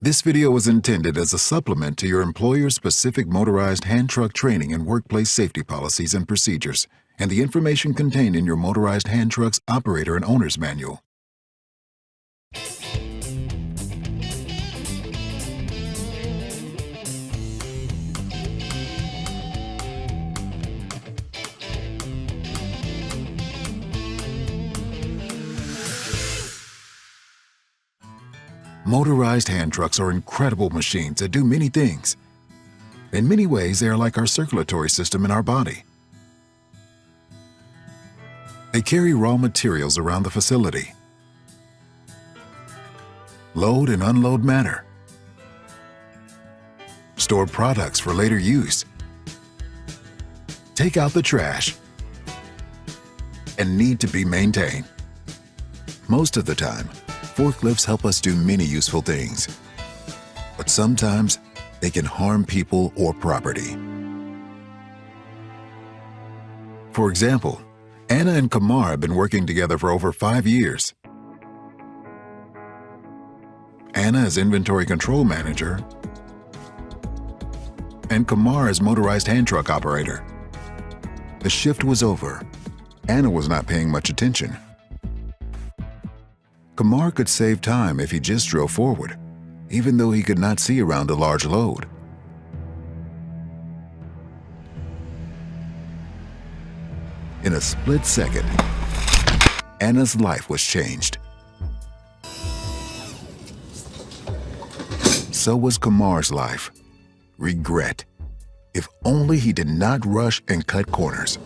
This video is intended as a supplement to your employer's specific motorized hand truck training and workplace safety policies and procedures, and the information contained in your motorized hand truck's operator and owner's manual. Motorized hand trucks are incredible machines that do many things. In many ways, they are like our circulatory system in our body. They carry raw materials around the facility, load and unload matter, store products for later use, take out the trash, and need to be maintained. Most of the time, forklifts help us do many useful things, but sometimes they can harm people or property. For example, Anna and Kamar have been working together for over 5 years. Anna is inventory control manager, and Kamar is motorized hand truck operator. The shift was over. Anna was not paying much attention. Kamar could save time if he just drove forward, even though he could not see around a large load. In a split second, Anna's life was changed. So was Kamar's life. Regret. If only he did not rush and cut corners.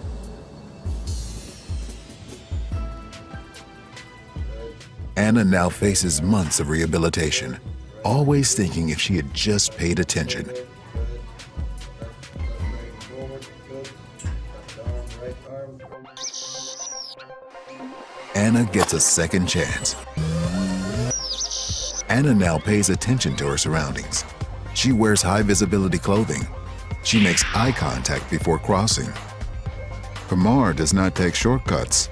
Anna now faces months of rehabilitation, always thinking if she had just paid attention. Anna gets a second chance. Anna now pays attention to her surroundings. She wears high-visibility clothing. She makes eye contact before crossing. Kamar does not take shortcuts.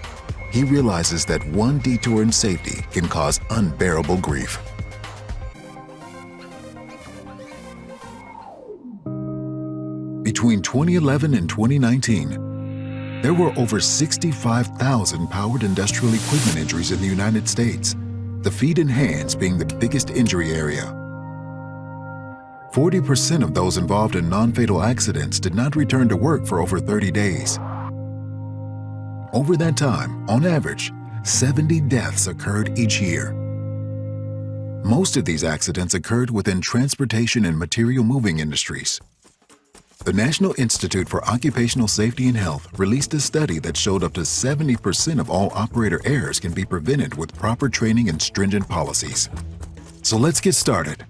He realizes that one detour in safety can cause unbearable grief. Between 2011 and 2019, there were over 65,000 powered industrial equipment injuries in the United States, the feet and hands being the biggest injury area. 40% of those involved in non-fatal accidents did not return to work for over 30 days. Over that time, on average, 70 deaths occurred each year. Most of these accidents occurred within transportation and material moving industries. The National Institute for Occupational Safety and Health released a study that showed up to 70% of all operator errors can be prevented with proper training and stringent policies. So let's get started.